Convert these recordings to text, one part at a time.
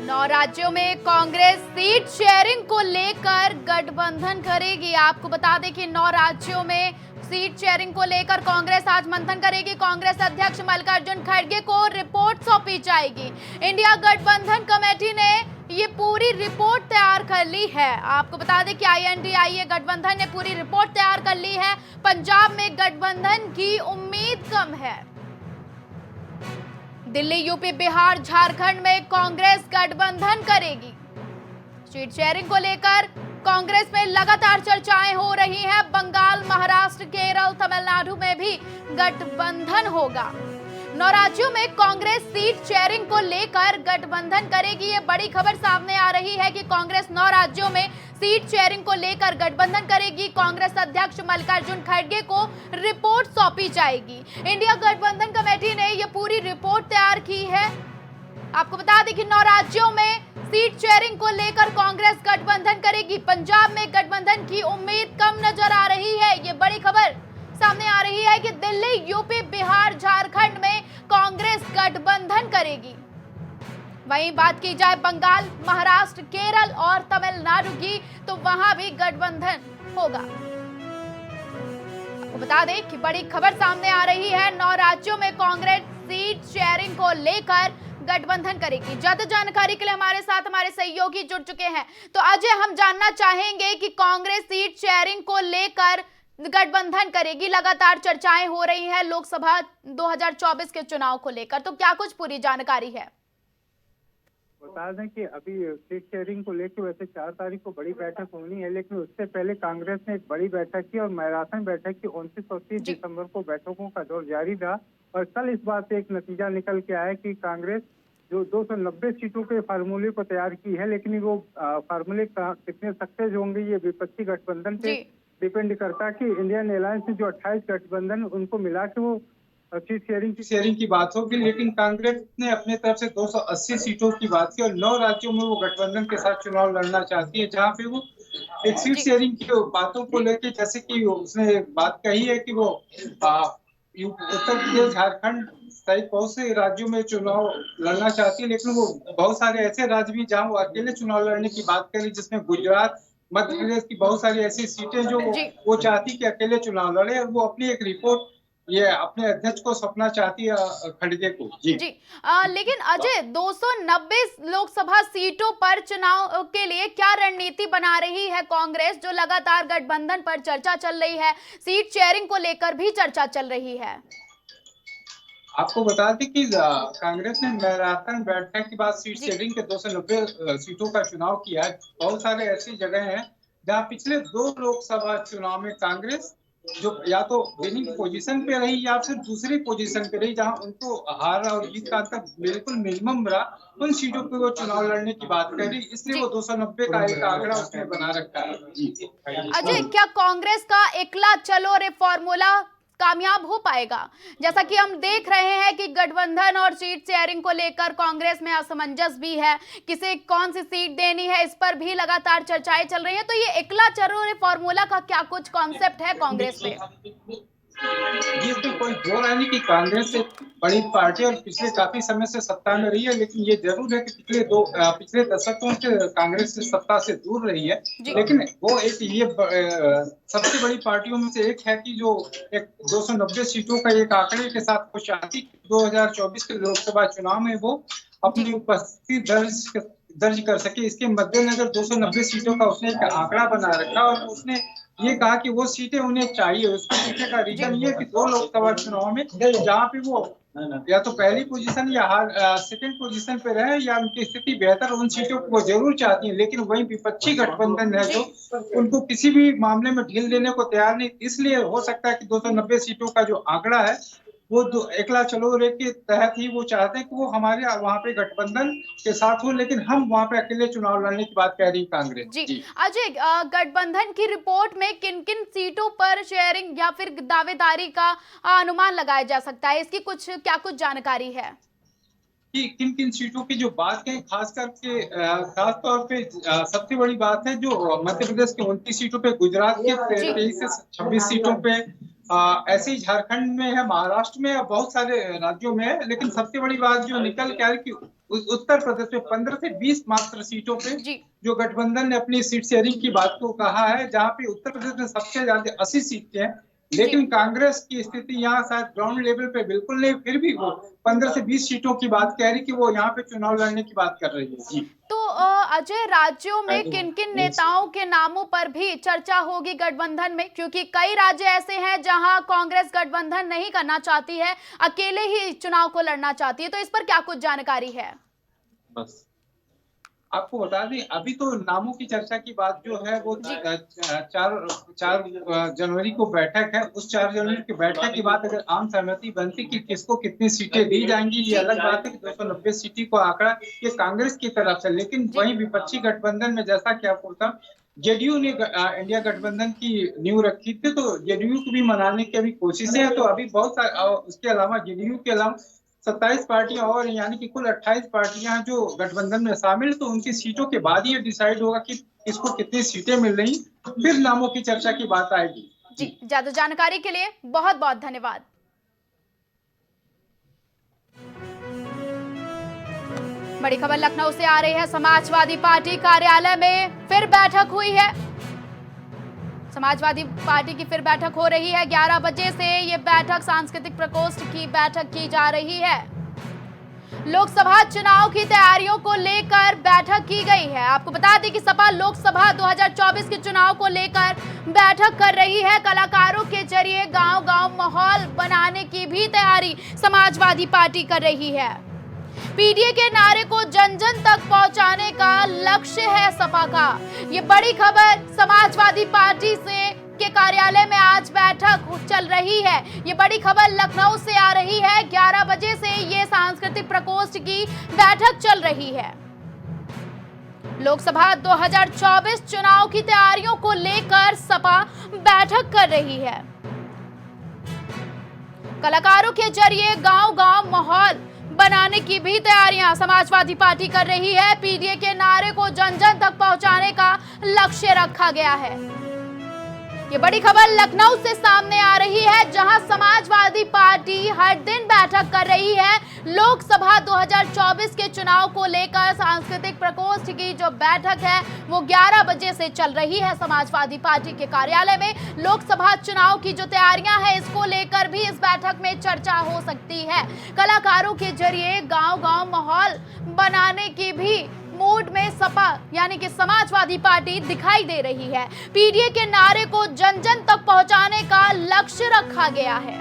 9 राज्यों में Congress seat sharing को लेकर गठबंधन करेगी। आपको बता दें कि 9 राज्यों में सीट शेयरिंग को लेकर कांग्रेस आज मंथन करेगी। कांग्रेस अध्यक्ष मल्लिकार्जुन खड़गे को रिपोर्ट सौंपी जाएगी। इंडिया गठबंधन कमेटी ने ये पूरी रिपोर्ट तैयार कर ली है। आपको बता दें कि INDIA गठबंधन ने पूरी रिपोर्ट तैयार कर ली है। पंजाब में गठबंधन की उम्मीद कम है। दिल्ली, यूपी, बिहार, झारखंड में कांग्रेस गठबंधन करेगी। सीट शेयरिंग को लेकर कांग्रेस में लगातार चर्चाएं हो रही हैं। बंगाल, महाराष्ट्र, केरल, तमिलनाडु में भी गठबंधन होगा। 9 राज्यों में कांग्रेस सीट शेयरिंग को लेकर गठबंधन करेगी। ये बड़ी खबर सामने आ रही है कि कांग्रेस 9 राज्यों में सीट शेयरिंग को लेकर गठबंधन करेगी। कांग्रेस अध्यक्ष मल्लिकार्जुन खड़गे को रिपोर्ट सौंपी जाएगी। इंडिया गठबंधन कमेटी ने यह पूरी रिपोर्ट तैयार की है। आपको बता दें कि 9 राज्यों में सीट शेयरिंग को लेकर कांग्रेस गठबंधन करेगी। पंजाब में गठबंधन की उम्मीद कम नजर आ रही है। ये बड़ी खबर सामने आ रही है कि दिल्ली, यूपी, बिहार, झारखंड में कांग्रेस गठबंधन करेगी। वहीं बात की जाए बंगाल, महाराष्ट्र, केरल और तमिलनाडु की, तो वहां भी गठबंधन होगा। आपको बता दें कि बड़ी खबर सामने आ रही है। 9 राज्यों में कांग्रेस सीट शेयरिंग को लेकर गठबंधन करेगी। ज्यादा जानकारी के लिए हमारे साथ हमारे सहयोगी जुड़ चुके हैं। तो अजय, हम जानना चाहेंगे कि कांग्रेस सीट शेयरिंग को लेकर गठबंधन करेगी। लगातार चर्चाएं हो रही हैं लोकसभा 2024 के चुनाव को लेकर, तो क्या कुछ पूरी जानकारी है? बता दें कि अभी सीट शेयरिंग को लेकर वैसे 4 तारीख को बड़ी बैठक होनी है, लेकिन उससे पहले कांग्रेस ने एक बड़ी बैठक की और मैराथन बैठक की। 29 और 30 दिसंबर को बैठकों का दौर जारी था और कल इस बात से एक नतीजा निकल के आया कि कांग्रेस जो 290 सीटों के फार्मूले को तैयार की है, लेकिन वो फार्मूले कितने सक्सेस होंगे ये विपक्षी गठबंधन पे डिपेंड करता है कि इंडियन अलायंस में जो 28 गठबंधन उनको मिला के वो सीट शेयरिंग की बात होगी। लेकिन कांग्रेस ने अपने तरफ से 280 सीटों की बात की और 9 राज्यों में वो गठबंधन के साथ चुनाव लड़ना चाहती है, जहां पे वो एक सीट शेयरिंग की बातों को लेकर, जैसे कि उसने बात कही है कि वो उत्तर प्रदेश, झारखंड सहित बहुत से राज्यों में चुनाव लड़ना चाहती है, लेकिन वो बहुत सारे ऐसे राज्य भी जहां वो अकेले चुनाव लड़ने की बात करी, जिसमें गुजरात, मध्य प्रदेश की बहुत सारी ऐसी सीटें जो वो चाहती कि अकेले चुनाव लड़े, और वो अपनी एक रिपोर्ट ये अपने अध्यक्ष को सौंपना चाहती है, खड़गे को। जी लेकिन अजय, 290 लोकसभा सीटों पर चुनाव के लिए क्या रणनीति बना रही है कांग्रेस, जो लगातार गठबंधन पर चर्चा चल रही है, सीट शेयरिंग को लेकर भी चर्चा चल रही है? आपको बता दें कि कांग्रेस ने मैराथन बैठक के बाद सीट शेयरिंग के 290 सीटों का चुनाव किया है। बहुत सारे ऐसी जगह हैं जहां पिछले 2 लोकसभा चुनाव में कांग्रेस जो या तो विनिंग पोजीशन पे रही या फिर दूसरी पोजीशन पे रही, जहां उनको हार और जीत का अंतर बिल्कुल मिनिमम रहा, उन सीटों पे वो चुनाव लड़ने की बात कर रही, इसलिए वो 290 का एक आंकड़ा उसने बना रखा है। अजय, क्या कांग्रेस का एकला चलो रे फॉर्मूला कामयाब हो पाएगा? जैसा कि हम देख रहे हैं कि गठबंधन और सीट शेयरिंग को लेकर कांग्रेस में असमंजस भी है, किसे कौन सी सीट देनी है इस पर भी लगातार चर्चाएं चल रही हैं। तो ये एकला चलो रे फॉर्मूला का क्या कुछ कॉन्सेप्ट है कांग्रेस में? इसमें कोई दो राय नहीं कि कांग्रेस एक बड़ी पार्टी और पिछले काफी समय से सत्ता में रही है, लेकिन ये जरूर है कि पिछले दशकों से कांग्रेस से सत्ता से दूर रही है। लेकिन वो एक ये सबसे बड़ी पार्टियों में से एक है कि जो एक 290 सीटों का एक आंकड़े के साथ वो चाहती 2024 के लोकसभा चुनाव में वो अपनी उपस्थिति दर्ज कर सके। इसके मद्देनजर 290 सीटों का उसने एक आंकड़ा बना रखा और उसने ये कहा कि वो सीटें उन्हें चाहिए। उसके पीछे का रीजन ये कि 2 लोकसभा चुनाव में जहाँ पे वो या तो पहली पोजीशन या सेकंड पोजीशन पे रहे या उनकी स्थिति बेहतर, उन सीटों को वो जरूर चाहती है। लेकिन वही विपक्षी गठबंधन है जो उनको किसी भी मामले में ढील देने को तैयार नहीं, इसलिए हो सकता है कि 290 सीटों का जो आंकड़ा है वो एकला चलो रे के तहत ही वो चाहते हैं कि वो हमारे वहाँ पे गठबंधन के साथ हो, लेकिन हम वहाँ पे अकेले चुनाव लड़ने की बात कह रही कांग्रेस। जी अजय, गठबंधन की रिपोर्ट में किन किन सीटों पर शेयरिंग या फिर दावेदारी का अनुमान लगाया जा सकता है, इसकी कुछ जानकारी है कि किन किन सीटों की जो बात करें, खास तौर पे सबसे बड़ी बात है जो मध्य प्रदेश के 29 सीटों पे, गुजरात के 23 से 26 सीटों पे, ऐसे ही झारखंड में है, महाराष्ट्र में है, बहुत सारे राज्यों में है। लेकिन सबसे बड़ी बात जो निकल के आ रही कि उत्तर प्रदेश में 15 से 20 मात्र सीटों पे जो गठबंधन ने अपनी सीट शेयरिंग की बात को कहा है, जहां पे उत्तर प्रदेश में सबसे ज्यादा 80 सीटें हैं। लेकिन कांग्रेस की स्थिति यहाँ शायद ग्राउंड लेवल पे बिल्कुल नहीं, फिर भी वो 15 से 20 सीटों की बात कह रही कि वो यहाँ पे चुनाव लड़ने की बात कर रही है। जी तो अजय, राज्यों में किन किन नेताओं के नामों पर भी चर्चा होगी गठबंधन में, क्योंकि कई राज्य ऐसे हैं जहां कांग्रेस गठबंधन नहीं करना चाहती है, अकेले ही चुनाव को लड़ना चाहती है, तो इस पर क्या कुछ जानकारी है? बस आपको बता दें, अभी तो नामों की चर्चा की बात जो है वो 4 जनवरी को बैठक है। उस 4 जनवरी की बैठक के बाद अगर आम सहमति बनती कि किसको कितनी सीटें दी जाएंगी, ये अलग बात है कि 290 सीटें को आंकड़ा ये कांग्रेस की तरफ से। लेकिन वहीं विपक्षी गठबंधन में, जैसा कि आपको बता, जेडीयू ने इंडिया गठबंधन की नींव रखी थी, तो जेडीयू को भी मनाने की अभी कोशिशें हैं। तो अभी बहुत सारे, उसके अलावा जेडीयू के अलावा 27 पार्टियां और, यानी कि कुल 28 पार्टियां हैं जो गठबंधन में शामिल। तो उनकी सीटों के बाद ही ये डिसाइड होगा कि किसको कितनी सीटें मिल रही, फिर नामों की चर्चा की बात आएगी। जी, ज्यादा जानकारी के लिए बहुत बहुत धन्यवाद। बड़ी खबर लखनऊ से आ रही है। समाजवादी पार्टी कार्यालय में फिर बैठक हुई है। समाजवादी पार्टी की फिर बैठक हो रही है। 11 बजे से ये बैठक, सांस्कृतिक प्रकोष्ठ की बैठक की जा रही है। लोकसभा चुनाव की तैयारियों को लेकर बैठक की गई है। आपको बता दें कि सपा लोकसभा 2024 के चुनाव को लेकर बैठक कर रही है। कलाकारों के जरिए गांव-गांव माहौल बनाने की भी तैयारी समाजवादी पार्टी कर रही है। पीडीए के नारे को जन जन तक पहुंचाने का लक्ष्य है सपा का। ये बड़ी खबर, समाजवादी पार्टी से के कार्यालय में आज बैठक चल रही है। ये बड़ी खबर लखनऊ से आ रही है। 11 बजे से ये सांस्कृतिक प्रकोष्ठ की बैठक चल रही है। लोकसभा 2024 चुनाव की तैयारियों को लेकर सपा बैठक कर रही है। कलाकारों के जरिए गांव-गांव माहौल बनाने की भी तैयारियां समाजवादी पार्टी कर रही है। पीडीए के नारे को जन जन तक पहुंचाने का लक्ष्य रखा गया है। ये बड़ी खबर लखनऊ से सामने आ रही है, जहां समाजवादी पार्टी हर दिन बैठक कर रही है। लोकसभा 2024 के चुनाव को लेकर सांस्कृतिक प्रकोष्ठ की जो बैठक है वो 11 बजे से चल रही है समाजवादी पार्टी के कार्यालय में। लोकसभा चुनाव की जो तैयारियां हैं, इसको लेकर भी इस बैठक में चर्चा हो सकती है। कलाकारों के जरिए गांव-गांव माहौल बनाने की भी मूड में सपा यानी कि समाजवादी पार्टी दिखाई दे रही है। पीडीए के नारे को जन जन तक पहुंचाने का लक्ष्य रखा गया है।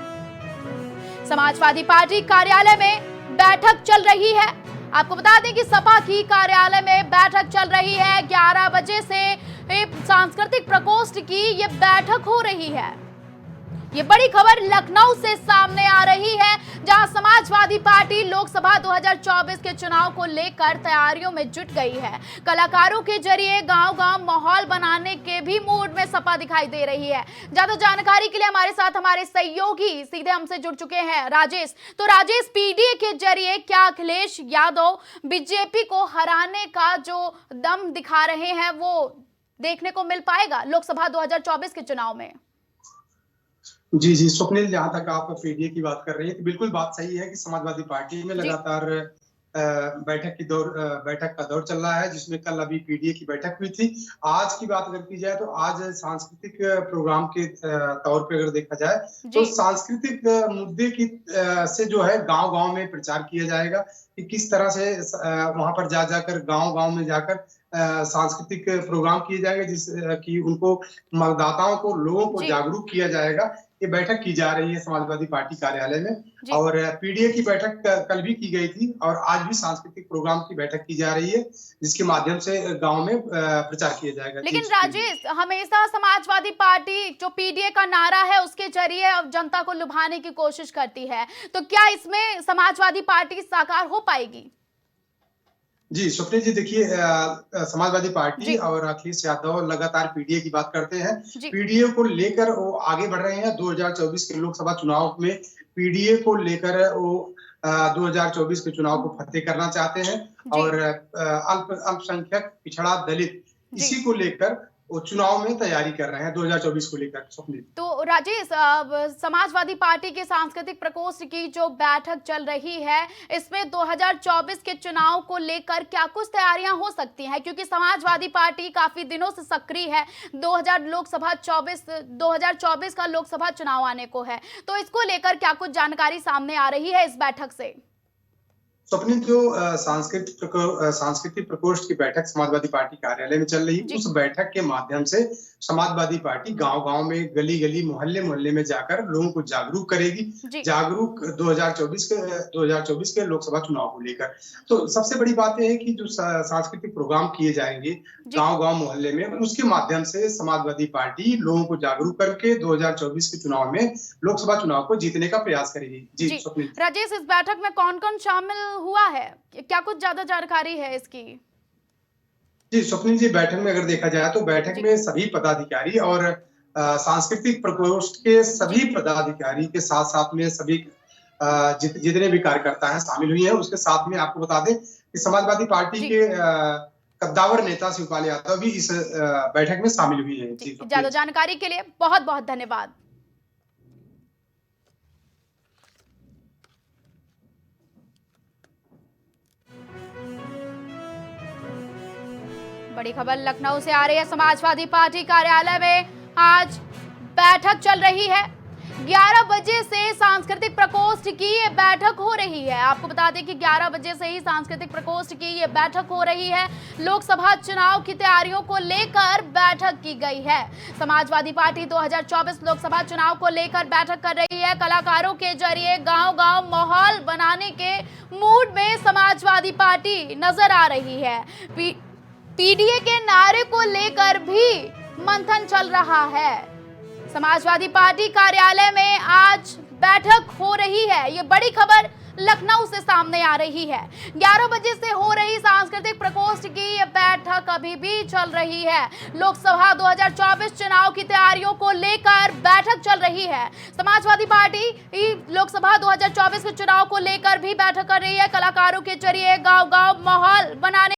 समाजवादी पार्टी कार्यालय में बैठक चल रही है। आपको बता दें कि सपा की कार्यालय में बैठक चल रही है। 11 बजे से सांस्कृतिक प्रकोष्ठ की ये बैठक हो रही है। ये बड़ी खबर लखनऊ से सामने आ रही है, जहां समाजवादी पार्टी लोकसभा 2024 के चुनाव को लेकर तैयारियों में जुट गई है। कलाकारों के जरिए गांव-गांव माहौल बनाने के भी मूड में सपा दिखाई दे रही है। ज्यादा जानकारी के लिए हमारे साथ हमारे सहयोगी सीधे हमसे जुड़ चुके हैं, राजेश। तो राजेश, पीडीए के जरिए क्या अखिलेश यादव बीजेपी को हराने का जो दम दिखा रहे हैं वो देखने को मिल पाएगा लोकसभा 2024 के चुनाव में? जी जी स्वप्निल, जहां तक आप पीडीए की बात कर रही है तो बिल्कुल बात सही है कि समाजवादी पार्टी में लगातार बैठक का दौर चल रहा है, जिसमें कल अभी पीडीए की बैठक हुई थी। आज की बात अगर की जाए तो आज सांस्कृतिक प्रोग्राम के तौर पे अगर देखा जाए तो सांस्कृतिक मुद्दे की से जो है गांव-गांव में प्रचार किया जाएगा कि किस तरह से वहां पर जाकर गांव-गांव में जाकर सांस्कृतिक प्रोग्राम किए जाएंगे, जिस कि उनको मतदाताओं को, लोगों को जागरूक किया जाएगा। ये बैठक की जा रही है समाजवादी पार्टी कार्यालय में और पीडीए की बैठक कल भी की गई थी और आज भी सांस्कृतिक प्रोग्राम की बैठक की जा रही है, जिसके माध्यम से गांव में प्रचार किया जाएगा। लेकिन राजेश, हमेशा समाजवादी पार्टी जो पीडीए का नारा है उसके जरिए जनता को लुभाने की कोशिश करती है, तो क्या इसमें समाजवादी पार्टी साकार हो पाएगी? जी स्वप्निल जी, देखिए समाजवादी पार्टी और अखिलेश यादव लगातार पीडीए की बात करते हैं। पीडीए को लेकर वो आगे बढ़ रहे हैं। 2024 के लोकसभा चुनाव में पीडीए को लेकर वो 2024 के चुनाव को फतेह करना चाहते हैं और अल्पसंख्यक, पिछड़ा, दलित, इसी को लेकर वो चुनाव में तैयारी कर रहे हैं 2024 को लेकर। स्वप्निल, तो राजेश, समाजवादी पार्टी के सांस्कृतिक प्रकोष्ठ की जो बैठक चल रही है, इसमें 2024 के चुनाव को लेकर क्या कुछ तैयारियां हो सकती हैं? क्योंकि समाजवादी पार्टी काफी दिनों से सक्रिय है, 2024 का लोकसभा चुनाव आने को है, तो इसको लेकर क्या कुछ जानकारी सामने आ रही है इस बैठक से? स्वप्निल, जो सांस्कृतिक प्रकोष्ठ की बैठक समाजवादी पार्टी कार्यालय में चल रही है, उस बैठक के माध्यम से समाजवादी पार्टी गांव-गांव में, गली-गली, मोहल्ले-मोहल्ले में जाकर लोगों को जागरूक करेगी, जागरूक 2024 के लोकसभा चुनाव को लेकर। तो सबसे बड़ी बात यह है कि जो सांस्कृतिक प्रोग्राम किए जाएंगे गांव-गांव, मोहल्ले में, उसके माध्यम से समाजवादी पार्टी लोगों को जागरूक करके 2024 के चुनाव में, लोकसभा चुनाव को जीतने का प्रयास करेगी। जी स्वप्निल। राजेश, इस बैठक में कौन-कौन शामिल हुआ है? क्या कुछ ज्यादा जानकारी है इसकी? जी स्वप्निल जी, बैठक में अगर देखा जाए तो बैठक में सभी पदाधिकारी और सांस्कृतिक प्रकोष्ठ के सभी पदाधिकारी के साथ साथ में सभी जितने भी कार्यकर्ता हैं शामिल हुए हैं। उसके साथ में आपको बता दें कि समाजवादी पार्टी के कद्दावर नेता शिवपाल यादव भी इस बैठक में शामिल हुई है। ज्यादा जानकारी के लिए बहुत बहुत धन्यवाद। बड़ी खबर लखनऊ से आ रही है। समाजवादी पार्टी कार्यालय में आज बैठक चल रही है। 11 बजे से सांस्कृतिक प्रकोष्ठ की ये बैठक हो रही है। आपको बता दें कि 11 बजे से ही सांस्कृतिक प्रकोष्ठ की ये बैठक हो रही है। लोकसभा चुनाव की तैयारियों को लेकर बैठक की गई है। समाजवादी पार्टी 2024 लोकसभा चुनाव को लेकर बैठक कर रही है। कलाकारों के जरिए गांव-गांव माहौल बनाने के मूड में समाजवादी पार्टी नजर आ रही है। पीडीए के नारे को लेकर भी मंथन चल रहा है। समाजवादी पार्टी कार्यालय में आज बैठक हो रही है। ये बड़ी खबर लखनऊ से सामने आ रही है। 11 बजे से हो रही सांस्कृतिक प्रकोष्ठ की ये बैठक अभी भी चल रही है। लोकसभा 2024 चुनाव की तैयारियों को लेकर बैठक चल रही है। समाजवादी पार्टी लोकसभा 2024 के चुनाव को लेकर भी बैठक कर रही है। कलाकारों के जरिए गांव-गांव माहौल बनाने